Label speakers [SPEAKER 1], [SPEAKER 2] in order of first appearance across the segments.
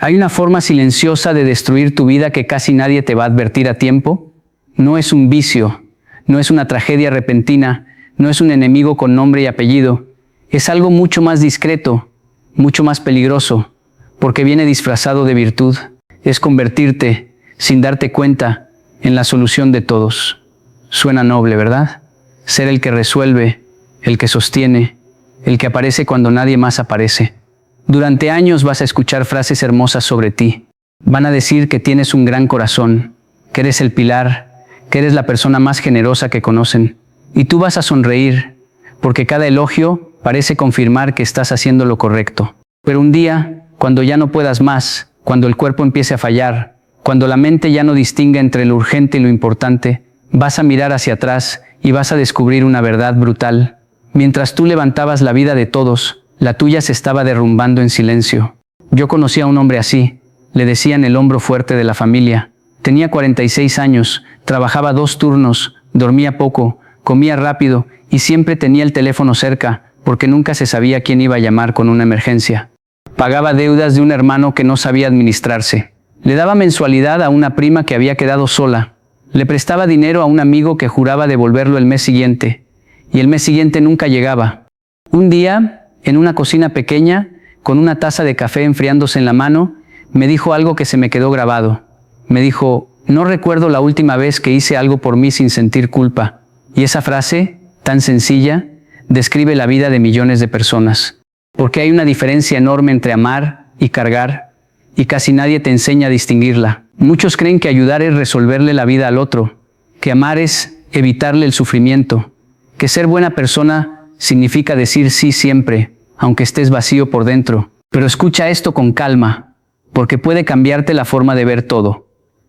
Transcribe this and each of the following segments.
[SPEAKER 1] ¿Hay una forma silenciosa de destruir tu vida que casi nadie te va a advertir a tiempo? No es un vicio, no es una tragedia repentina, no es un enemigo con nombre y apellido. Es algo mucho más discreto, mucho más peligroso, porque viene disfrazado de virtud. Es convertirte, sin darte cuenta, en la solución de todos. Suena noble, ¿verdad? Ser el que resuelve, el que sostiene, el que aparece cuando nadie más aparece. Durante años vas a escuchar frases hermosas sobre ti. Van a decir que tienes un gran corazón, que eres el pilar, que eres la persona más generosa que conocen. Y tú vas a sonreír, porque cada elogio parece confirmar que estás haciendo lo correcto. Pero un día, cuando ya no puedas más, cuando el cuerpo empiece a fallar, cuando la mente ya no distinga entre lo urgente y lo importante, vas a mirar hacia atrás y vas a descubrir una verdad brutal. Mientras tú levantabas la vida de todos, la tuya se estaba derrumbando en silencio. Yo conocí a un hombre así. Le decían el hombro fuerte de la familia. Tenía 46 años, trabajaba 2 turnos, dormía poco, comía rápido y siempre tenía el teléfono cerca, porque nunca se sabía quién iba a llamar con una emergencia. Pagaba deudas de un hermano que no sabía administrarse. Le daba mensualidad a una prima que había quedado sola. Le prestaba dinero a un amigo que juraba devolverlo el mes siguiente. Y el mes siguiente nunca llegaba. Un día, en una cocina pequeña, con una taza de café enfriándose en la mano, me dijo algo que se me quedó grabado. Me dijo, no recuerdo la última vez que hice algo por mí sin sentir culpa. Y esa frase, tan sencilla, describe la vida de millones de personas. Porque hay una diferencia enorme entre amar y cargar, y casi nadie te enseña a distinguirla. Muchos creen que ayudar es resolverle la vida al otro, que amar es evitarle el sufrimiento, que ser buena persona significa decir sí siempre, aunque estés vacío por dentro. Pero escucha esto con calma, porque puede cambiarte la forma de ver todo.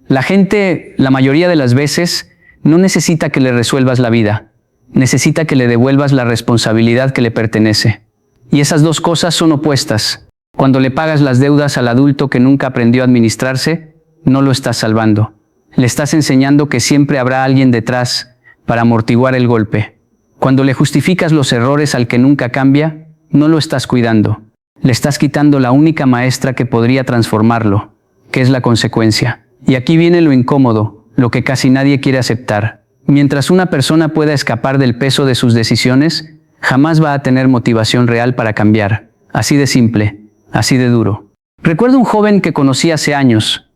[SPEAKER 1] La gente, la mayoría de las veces, no necesita que le resuelvas la vida. Necesita que le devuelvas la responsabilidad que le pertenece. Y esas dos cosas son opuestas. Cuando le pagas las deudas al adulto que nunca aprendió a administrarse, no lo estás salvando. Le estás enseñando que siempre habrá alguien detrás para amortiguar el golpe. Cuando le justificas los errores al que nunca cambia, no lo estás cuidando. Le estás quitando la única maestra que podría transformarlo, que es la consecuencia. Y aquí viene lo incómodo, lo que casi nadie quiere aceptar. Mientras una persona pueda escapar del peso de sus decisiones, jamás va a tener motivación real para cambiar. Así de simple, así de duro. Recuerdo un joven que conocí hace años.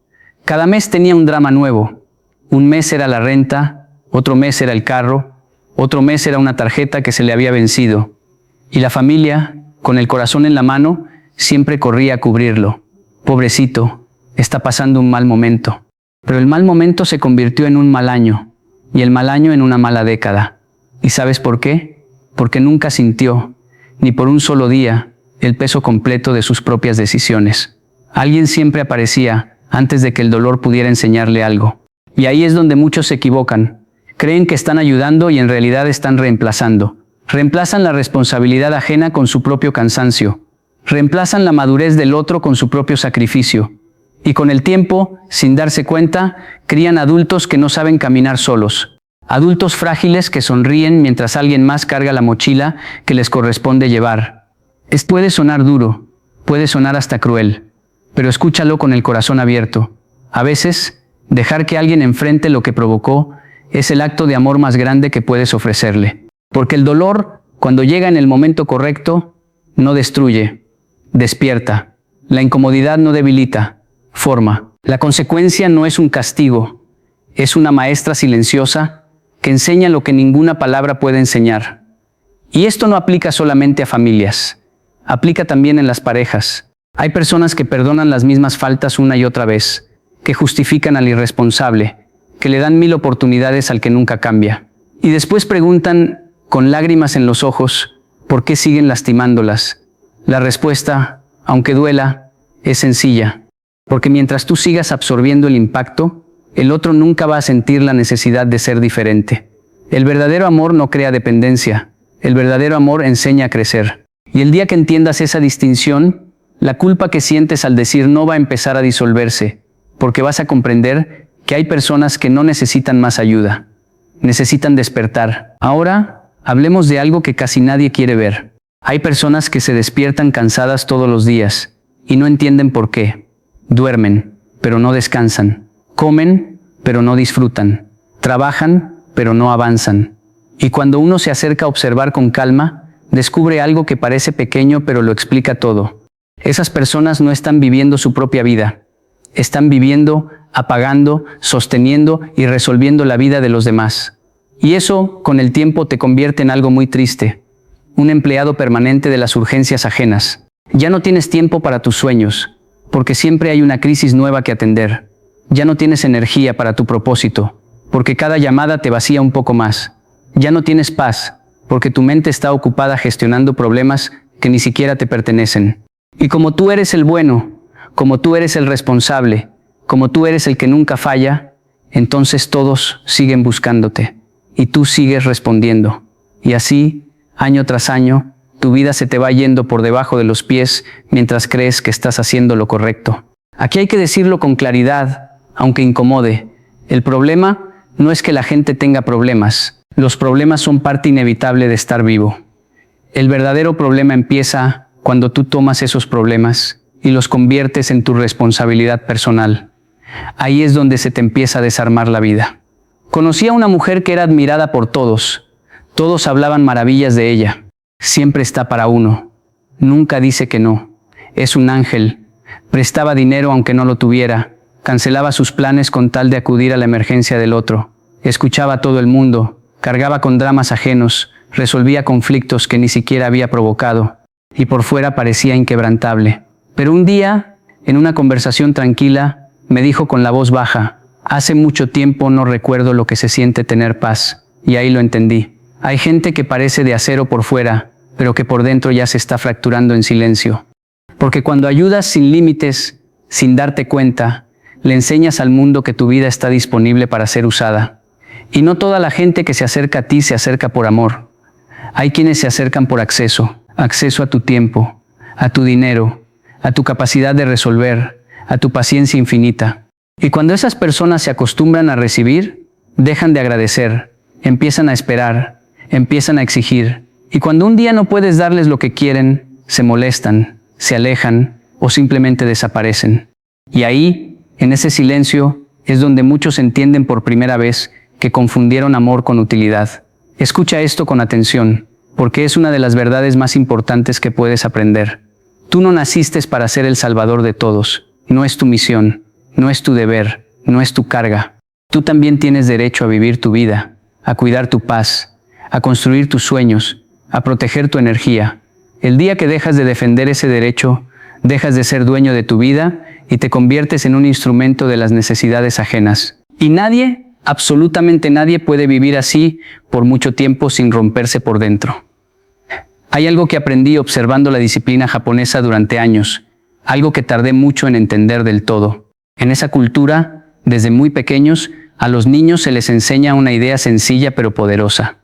[SPEAKER 1] Cada mes tenía un drama nuevo. Un mes era la renta, otro mes era el carro, otro mes era una tarjeta que se le había vencido. Y la familia, con el corazón en la mano, siempre corría a cubrirlo. Pobrecito, está pasando un mal momento. Pero el mal momento se convirtió en un mal año, y el mal año en una mala década. ¿Y sabes por qué? Porque nunca sintió, ni por un solo día, el peso completo de sus propias decisiones. Alguien siempre aparecía antes de que el dolor pudiera enseñarle algo. Y ahí es donde muchos se equivocan. Creen que están ayudando y en realidad están reemplazando. Reemplazan la responsabilidad ajena con su propio cansancio. Reemplazan la madurez del otro con su propio sacrificio. Y con el tiempo, sin darse cuenta, crían adultos que no saben caminar solos. Adultos frágiles que sonríen mientras alguien más carga la mochila que les corresponde llevar. Puede sonar duro, puede sonar hasta cruel, pero escúchalo con el corazón abierto. A veces, dejar que alguien enfrente lo que provocó es el acto de amor más grande que puedes ofrecerle. Porque el dolor, cuando llega en el momento correcto, no destruye, despierta. La incomodidad no debilita, forma. La consecuencia no es un castigo, es una maestra silenciosa que enseña lo que ninguna palabra puede enseñar. Y esto no aplica solamente a familias, aplica también en las parejas. Hay personas que perdonan las mismas faltas una y otra vez, que justifican al irresponsable, que le dan 1000 oportunidades al que nunca cambia. Y después preguntan, con lágrimas en los ojos, ¿por qué siguen lastimándolas? La respuesta, aunque duela, es sencilla. Porque mientras tú sigas absorbiendo el impacto, el otro nunca va a sentir la necesidad de ser diferente. El verdadero amor no crea dependencia. El verdadero amor enseña a crecer. Y el día que entiendas esa distinción, la culpa que sientes al decir no va a empezar a disolverse, porque vas a comprender que hay personas que no necesitan más ayuda. Necesitan despertar. Ahora, hablemos de algo que casi nadie quiere ver. Hay personas que se despiertan cansadas todos los días y no entienden por qué. Duermen, pero no descansan. Comen, pero no disfrutan. Trabajan, pero no avanzan. Y cuando uno se acerca a observar con calma, descubre algo que parece pequeño pero lo explica todo. Esas personas no están viviendo su propia vida. Están viviendo, apagando, sosteniendo y resolviendo la vida de los demás. Y eso, con el tiempo, te convierte en algo muy triste. Un empleado permanente de las urgencias ajenas. Ya no tienes tiempo para tus sueños, porque siempre hay una crisis nueva que atender. Ya no tienes energía para tu propósito, porque cada llamada te vacía un poco más. Ya no tienes paz, porque tu mente está ocupada gestionando problemas que ni siquiera te pertenecen. Y como tú eres el bueno, como tú eres el responsable, como tú eres el que nunca falla, entonces todos siguen buscándote, y tú sigues respondiendo. Y así, año tras año, tu vida se te va yendo por debajo de los pies mientras crees que estás haciendo lo correcto. Aquí hay que decirlo con claridad, aunque incomode. El problema no es que la gente tenga problemas. Los problemas son parte inevitable de estar vivo. El verdadero problema empieza cuando tú tomas esos problemas y los conviertes en tu responsabilidad personal. Ahí es donde se te empieza a desarmar la vida. Conocí a una mujer que era admirada por todos. Todos hablaban maravillas de ella. Siempre está para uno. Nunca dice que no. Es un ángel. Prestaba dinero aunque no lo tuviera. Cancelaba sus planes con tal de acudir a la emergencia del otro. Escuchaba a todo el mundo. Cargaba con dramas ajenos. Resolvía conflictos que ni siquiera había provocado. Y por fuera parecía inquebrantable. Pero un día, en una conversación tranquila, me dijo con la voz baja: hace mucho tiempo no recuerdo lo que se siente tener paz. Y ahí lo entendí. Hay gente que parece de acero por fuera, pero que por dentro ya se está fracturando en silencio. Porque cuando ayudas sin límites, sin darte cuenta, le enseñas al mundo que tu vida está disponible para ser usada. Y no toda la gente que se acerca a ti se acerca por amor. Hay quienes se acercan por acceso a tu tiempo, a tu dinero, a tu capacidad de resolver, a tu paciencia infinita. Y cuando esas personas se acostumbran a recibir, dejan de agradecer, empiezan a esperar, empiezan a exigir. Y cuando un día no puedes darles lo que quieren, se molestan, se alejan o simplemente desaparecen. Y ahí, en ese silencio, es donde muchos entienden por primera vez que confundieron amor con utilidad. Escucha esto con atención, porque es una de las verdades más importantes que puedes aprender. Tú no naciste para ser el salvador de todos. No es tu misión, no es tu deber, no es tu carga. Tú también tienes derecho a vivir tu vida, a cuidar tu paz, a construir tus sueños, a proteger tu energía. El día que dejas de defender ese derecho, dejas de ser dueño de tu vida y te conviertes en un instrumento de las necesidades ajenas. Y nadie, absolutamente nadie, puede vivir así por mucho tiempo sin romperse por dentro. Hay algo que aprendí observando la disciplina japonesa durante años, algo que tardé mucho en entender del todo. En esa cultura, desde muy pequeños, a los niños se les enseña una idea sencilla pero poderosa.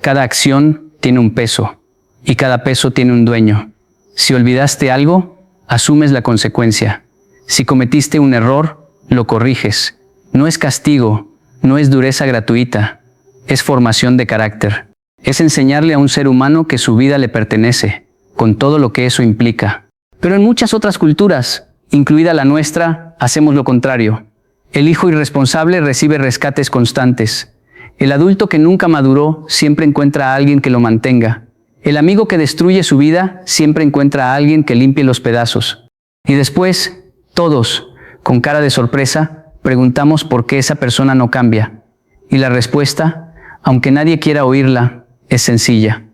[SPEAKER 1] Cada acción tiene un peso, y cada peso tiene un dueño. Si olvidaste algo, asumes la consecuencia. Si cometiste un error, lo corriges. No es castigo, no es dureza gratuita, es formación de carácter. Es enseñarle a un ser humano que su vida le pertenece, con todo lo que eso implica. Pero en muchas otras culturas, incluida la nuestra, hacemos lo contrario. El hijo irresponsable recibe rescates constantes. El adulto que nunca maduró siempre encuentra a alguien que lo mantenga. El amigo que destruye su vida siempre encuentra a alguien que limpie los pedazos. Y después, todos, con cara de sorpresa, preguntamos por qué esa persona no cambia. Y la respuesta, aunque nadie quiera oírla, es sencilla.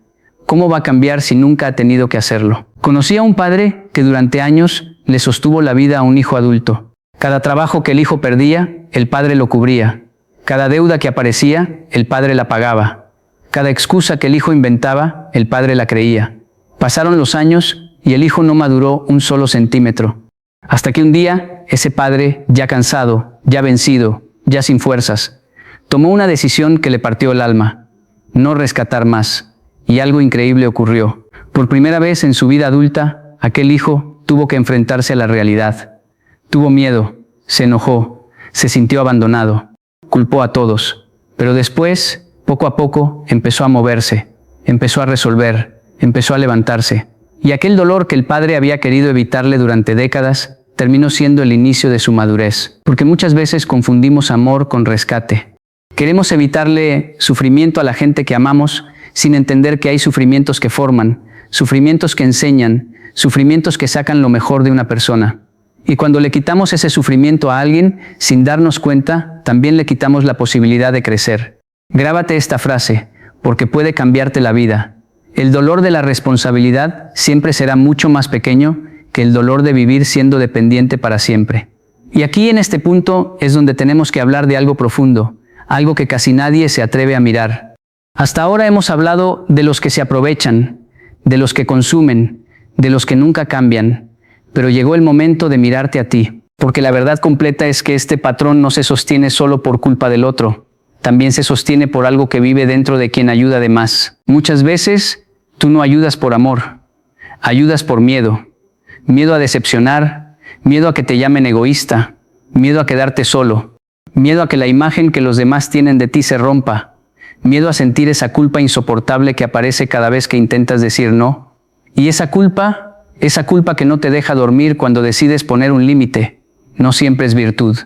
[SPEAKER 1] ¿Cómo va a cambiar si nunca ha tenido que hacerlo? Conocí a un padre que durante años le sostuvo la vida a un hijo adulto. Cada trabajo que el hijo perdía, el padre lo cubría. Cada deuda que aparecía, el padre la pagaba. Cada excusa que el hijo inventaba, el padre la creía. Pasaron los años y el hijo no maduró un solo centímetro. Hasta que un día, ese padre, ya cansado, ya vencido, ya sin fuerzas, tomó una decisión que le partió el alma: no rescatar más. Y algo increíble ocurrió. Por primera vez en su vida adulta, aquel hijo tuvo que enfrentarse a la realidad. Tuvo miedo, se enojó, se sintió abandonado, culpó a todos. Pero después, poco a poco, empezó a moverse, empezó a resolver, empezó a levantarse. Y aquel dolor que el padre había querido evitarle durante décadas, terminó siendo el inicio de su madurez. Porque muchas veces confundimos amor con rescate. Queremos evitarle sufrimiento a la gente que amamos sin entender que hay sufrimientos que forman, sufrimientos que enseñan, sufrimientos que sacan lo mejor de una persona. Y cuando le quitamos ese sufrimiento a alguien, sin darnos cuenta, también le quitamos la posibilidad de crecer. Grábate esta frase, porque puede cambiarte la vida. El dolor de la responsabilidad siempre será mucho más pequeño que el dolor de vivir siendo dependiente para siempre. Y aquí en este punto es donde tenemos que hablar de algo profundo, algo que casi nadie se atreve a mirar. Hasta ahora hemos hablado de los que se aprovechan, de los que consumen, de los que nunca cambian, pero llegó el momento de mirarte a ti, porque la verdad completa es que este patrón no se sostiene solo por culpa del otro, también se sostiene por algo que vive dentro de quien ayuda de más. Muchas veces tú no ayudas por amor, ayudas por miedo, miedo a decepcionar, miedo a que te llamen egoísta, miedo a quedarte solo, miedo a que la imagen que los demás tienen de ti se rompa, miedo a sentir esa culpa insoportable que aparece cada vez que intentas decir no. Y esa culpa que no te deja dormir cuando decides poner un límite, no siempre es virtud.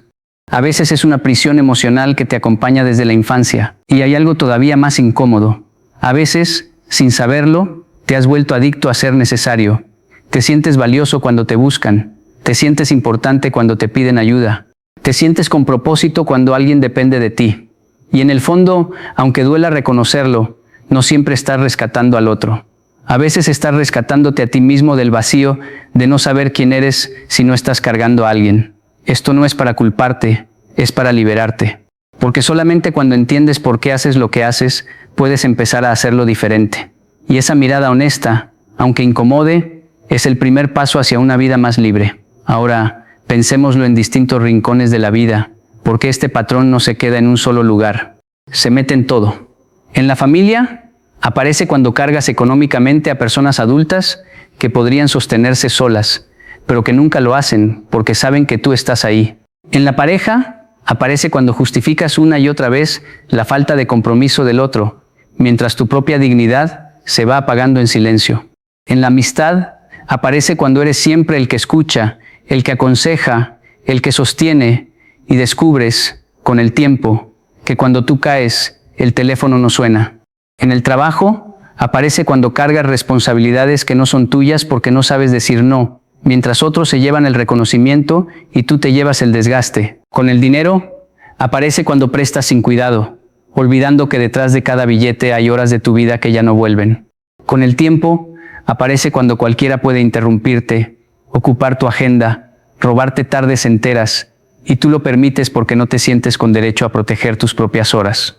[SPEAKER 1] A veces es una prisión emocional que te acompaña desde la infancia. Y hay algo todavía más incómodo. A veces, sin saberlo, te has vuelto adicto a ser necesario. Te sientes valioso cuando te buscan. Te sientes importante cuando te piden ayuda. Te sientes con propósito cuando alguien depende de ti. Y en el fondo, aunque duela reconocerlo, no siempre estás rescatando al otro. A veces estás rescatándote a ti mismo del vacío de no saber quién eres si no estás cargando a alguien. Esto no es para culparte, es para liberarte. Porque solamente cuando entiendes por qué haces lo que haces, puedes empezar a hacerlo diferente. Y esa mirada honesta, aunque incomode, es el primer paso hacia una vida más libre. Ahora, pensémoslo en distintos rincones de la vida, porque este patrón no se queda en un solo lugar. Se mete en todo. En la familia, aparece cuando cargas económicamente a personas adultas que podrían sostenerse solas, pero que nunca lo hacen porque saben que tú estás ahí. En la pareja, aparece cuando justificas una y otra vez la falta de compromiso del otro, mientras tu propia dignidad se va apagando en silencio. En la amistad, aparece cuando eres siempre el que escucha, el que aconseja, el que sostiene, y descubres, con el tiempo, que cuando tú caes, el teléfono no suena. En el trabajo, aparece cuando cargas responsabilidades que no son tuyas porque no sabes decir no, mientras otros se llevan el reconocimiento y tú te llevas el desgaste. Con el dinero, aparece cuando prestas sin cuidado, olvidando que detrás de cada billete hay horas de tu vida que ya no vuelven. Con el tiempo, aparece cuando cualquiera puede interrumpirte, ocupar tu agenda, robarte tardes enteras, y tú lo permites porque no te sientes con derecho a proteger tus propias horas.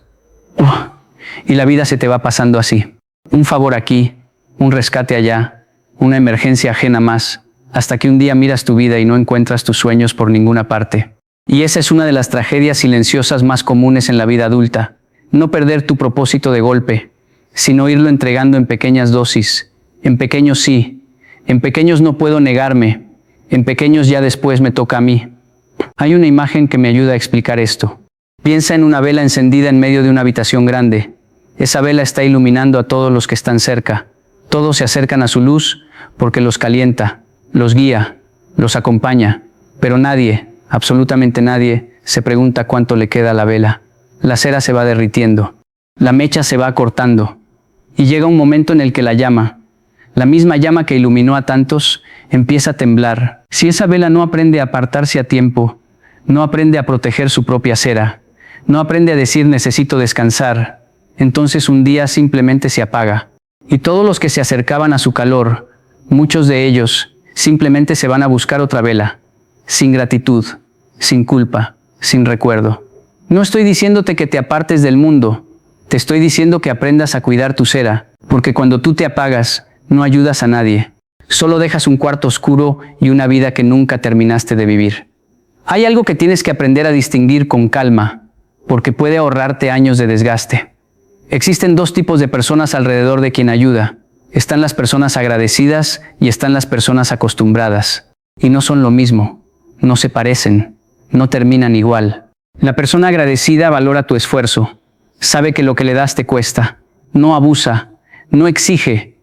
[SPEAKER 1] Y la vida se te va pasando así. Un favor aquí, un rescate allá, una emergencia ajena más, hasta que un día miras tu vida y no encuentras tus sueños por ninguna parte. Y esa es una de las tragedias silenciosas más comunes en la vida adulta. No perder tu propósito de golpe, sino irlo entregando en pequeñas dosis. En pequeños sí, en pequeños no puedo negarme, en pequeños ya después me toca a mí. Hay una imagen que me ayuda a explicar esto. Piensa en una vela encendida en medio de una habitación grande. Esa vela está iluminando a todos los que están cerca. Todos se acercan a su luz porque los calienta, los guía, los acompaña. Pero nadie, absolutamente nadie, se pregunta cuánto le queda a la vela. La cera se va derritiendo. La mecha se va acortando. Y llega un momento en el que la llama, la misma llama que iluminó a tantos, empieza a temblar. Si esa vela no aprende a apartarse a tiempo, no aprende a proteger su propia cera, no aprende a decir necesito descansar, entonces un día simplemente se apaga. Y todos los que se acercaban a su calor, muchos de ellos, simplemente se van a buscar otra vela, sin gratitud, sin culpa, sin recuerdo. No estoy diciéndote que te apartes del mundo, te estoy diciendo que aprendas a cuidar tu cera, porque cuando tú te apagas, no ayudas a nadie. Solo dejas un cuarto oscuro y una vida que nunca terminaste de vivir. Hay algo que tienes que aprender a distinguir con calma, porque puede ahorrarte años de desgaste. Existen dos tipos de personas alrededor de quien ayuda. Están las personas agradecidas y están las personas acostumbradas. Y no son lo mismo, no se parecen, no terminan igual. La persona agradecida valora tu esfuerzo, sabe que lo que le das te cuesta, no abusa, no exige.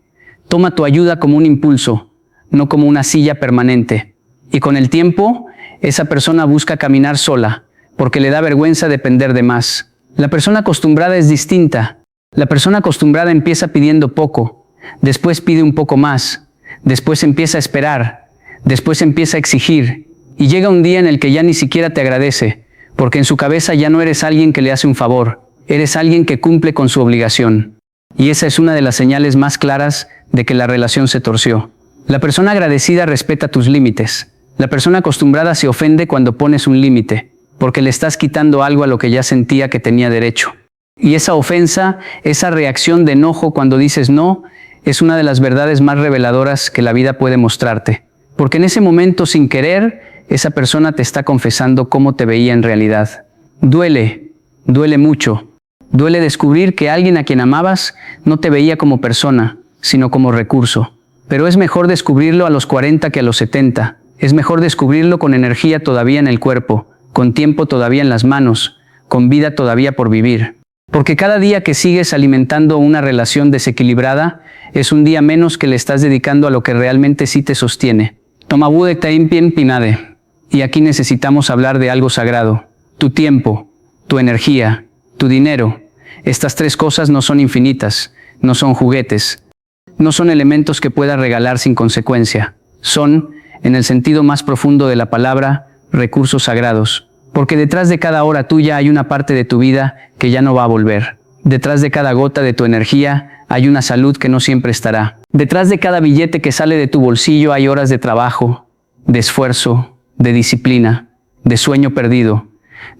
[SPEAKER 1] Toma tu ayuda como un impulso, no como una silla permanente. Y con el tiempo, esa persona busca caminar sola, porque le da vergüenza depender de más. La persona acostumbrada es distinta. La persona acostumbrada empieza pidiendo poco, después pide un poco más, después empieza a esperar, después empieza a exigir, y llega un día en el que ya ni siquiera te agradece, porque en su cabeza ya no eres alguien que le hace un favor, eres alguien que cumple con su obligación. Y esa es una de las señales más claras de que la relación se torció. La persona agradecida respeta tus límites. La persona acostumbrada se ofende cuando pones un límite, porque le estás quitando algo a lo que ya sentía que tenía derecho. Y esa ofensa, esa reacción de enojo cuando dices no, es una de las verdades más reveladoras que la vida puede mostrarte. Porque en ese momento, sin querer, esa persona te está confesando cómo te veía en realidad. Duele mucho. Duele descubrir que alguien a quien amabas no te veía como persona, sino como recurso. Pero es mejor descubrirlo a los 40 que a los 70. Es mejor descubrirlo con energía todavía en el cuerpo, con tiempo todavía en las manos, con vida todavía por vivir. Porque cada día que sigues alimentando una relación desequilibrada, es un día menos que le estás dedicando a lo que realmente sí te sostiene. Tomabude Taimpien Pinade. Y aquí necesitamos hablar de algo sagrado. Tu tiempo, tu energía, tu dinero. Estas tres cosas no son infinitas, no son juguetes, no son elementos que puedas regalar sin consecuencia. Son, en el sentido más profundo de la palabra, recursos sagrados. Porque detrás de cada hora tuya hay una parte de tu vida que ya no va a volver. Detrás de cada gota de tu energía hay una salud que no siempre estará. Detrás de cada billete que sale de tu bolsillo hay horas de trabajo, de esfuerzo, de disciplina, de sueño perdido,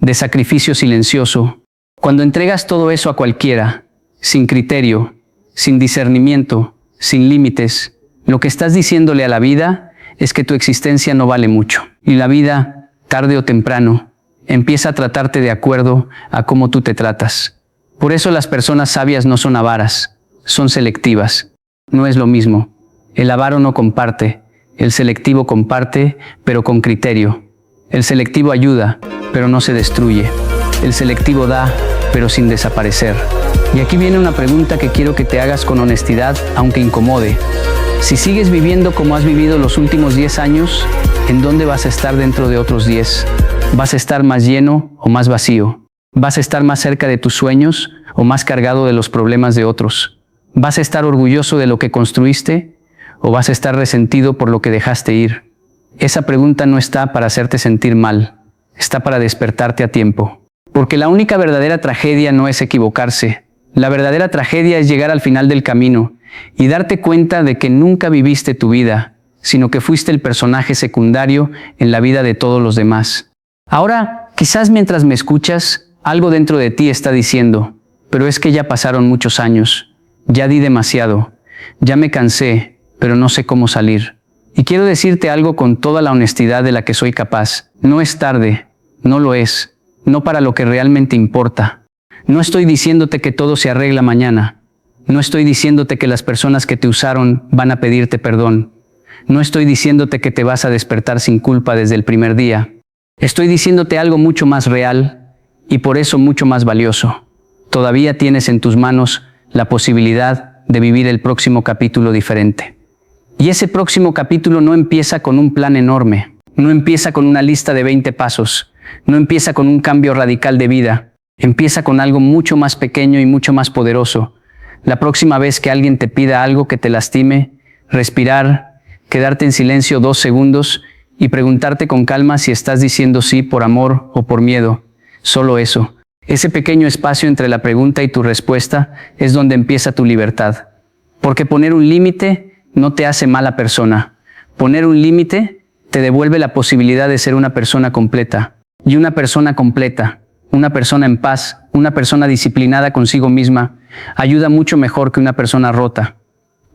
[SPEAKER 1] de sacrificio silencioso. Cuando entregas todo eso a cualquiera, sin criterio, sin discernimiento, sin límites, lo que estás diciéndole a la vida es que tu existencia no vale mucho. Y la vida, tarde o temprano, empieza a tratarte de acuerdo a cómo tú te tratas. Por eso las personas sabias no son avaras, son selectivas. No es lo mismo. El avaro no comparte, el selectivo comparte, pero con criterio. El selectivo ayuda, pero no se destruye. El selectivo da, pero sin desaparecer. Y aquí viene una pregunta que quiero que te hagas con honestidad, aunque incomode. Si sigues viviendo como has vivido los últimos 10 años, ¿en dónde vas a estar dentro de otros 10? ¿Vas a estar más lleno o más vacío? ¿Vas a estar más cerca de tus sueños o más cargado de los problemas de otros? ¿Vas a estar orgulloso de lo que construiste o vas a estar resentido por lo que dejaste ir? Esa pregunta no está para hacerte sentir mal, está para despertarte a tiempo. Porque la única verdadera tragedia no es equivocarse. La verdadera tragedia es llegar al final del camino y darte cuenta de que nunca viviste tu vida, sino que fuiste el personaje secundario en la vida de todos los demás. Ahora, quizás mientras me escuchas, algo dentro de ti está diciendo, pero es que ya pasaron muchos años, ya di demasiado, ya me cansé, pero no sé cómo salir. Y quiero decirte algo con toda la honestidad de la que soy capaz. No es tarde, no lo es, no para lo que realmente importa. No estoy diciéndote que todo se arregla mañana. No estoy diciéndote que las personas que te usaron van a pedirte perdón. No estoy diciéndote que te vas a despertar sin culpa desde el primer día. Estoy diciéndote algo mucho más real y por eso mucho más valioso. Todavía tienes en tus manos la posibilidad de vivir el próximo capítulo diferente. Y ese próximo capítulo no empieza con un plan enorme. No empieza con una lista de 20 pasos. No empieza con un cambio radical de vida. Empieza con algo mucho más pequeño y mucho más poderoso. La próxima vez que alguien te pida algo que te lastime, respirar, quedarte en silencio 2 segundos y preguntarte con calma si estás diciendo sí por amor o por miedo. Solo eso. Ese pequeño espacio entre la pregunta y tu respuesta es donde empieza tu libertad. Porque poner un límite no te hace mala persona. Poner un límite te devuelve la posibilidad de ser una persona completa. Y una persona completa, una persona en paz, una persona disciplinada consigo misma, ayuda mucho mejor que una persona rota.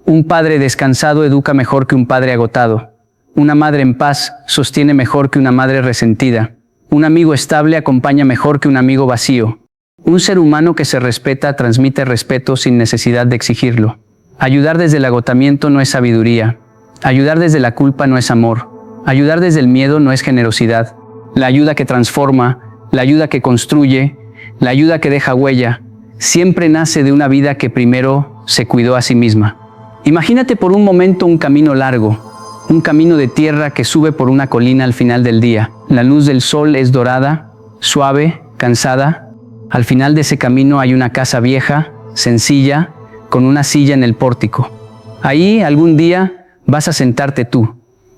[SPEAKER 1] Un padre descansado educa mejor que un padre agotado. Una madre en paz sostiene mejor que una madre resentida. Un amigo estable acompaña mejor que un amigo vacío. Un ser humano que se respeta transmite respeto sin necesidad de exigirlo. Ayudar desde el agotamiento no es sabiduría. Ayudar desde la culpa no es amor. Ayudar desde el miedo no es generosidad. La ayuda que transforma, la ayuda que construye, la ayuda que deja huella, siempre nace de una vida que primero se cuidó a sí misma. Imagínate por un momento un camino largo, un camino de tierra que sube por una colina al final del día. La luz del sol es dorada, suave, cansada. Al final de ese camino hay una casa vieja, sencilla, con una silla en el pórtico. Ahí, algún día, vas a sentarte tú.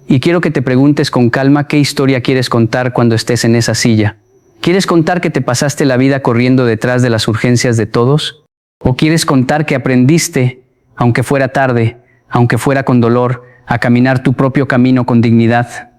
[SPEAKER 1] Y quiero que te preguntes con calma qué historia quieres contar cuando estés en esa silla. ¿Quieres contar que te pasaste la vida corriendo detrás de las urgencias de todos? ¿O quieres contar que aprendiste, aunque fuera tarde, aunque fuera con dolor, a caminar tu propio camino con dignidad?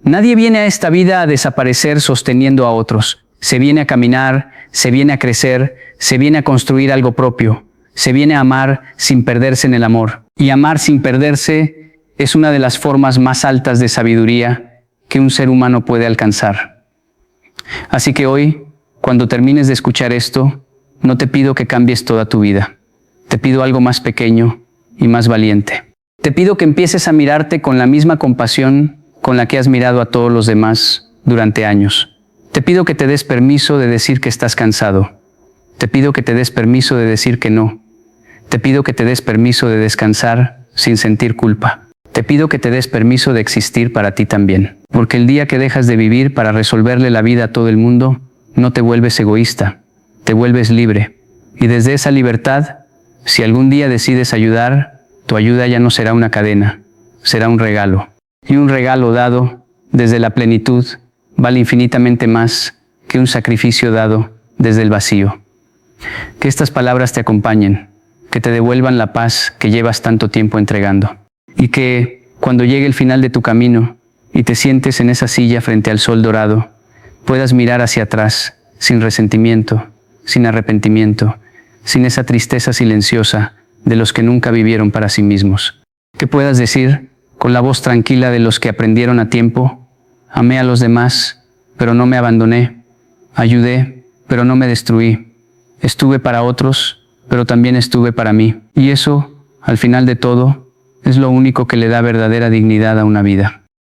[SPEAKER 1] Nadie viene a esta vida a desaparecer sosteniendo a otros. Se viene a caminar, se viene a crecer, se viene a construir algo propio. Se viene a amar sin perderse en el amor. Y amar sin perderse es una de las formas más altas de sabiduría que un ser humano puede alcanzar. Así que hoy, cuando termines de escuchar esto, no te pido que cambies toda tu vida. Te pido algo más pequeño y más valiente. Te pido que empieces a mirarte con la misma compasión con la que has mirado a todos los demás durante años. Te pido que te des permiso de decir que estás cansado. Te pido que te des permiso de decir que no. Te pido que te des permiso de descansar sin sentir culpa. Te pido que te des permiso de existir para ti también. Porque el día que dejas de vivir para resolverle la vida a todo el mundo, no te vuelves egoísta, te vuelves libre. Y desde esa libertad, si algún día decides ayudar, tu ayuda ya no será una cadena, será un regalo. Y un regalo dado desde la plenitud vale infinitamente más que un sacrificio dado desde el vacío. Que estas palabras te acompañen, que te devuelvan la paz que llevas tanto tiempo entregando. Y que, cuando llegue el final de tu camino y te sientes en esa silla frente al sol dorado, puedas mirar hacia atrás sin resentimiento, sin arrepentimiento, sin esa tristeza silenciosa de los que nunca vivieron para sí mismos. Que puedas decir, con la voz tranquila de los que aprendieron a tiempo: amé a los demás, pero no me abandoné. Ayudé, pero no me destruí. Estuve para otros, pero también estuve para mí. Y eso, al final de todo, es lo único que le da verdadera dignidad a una vida.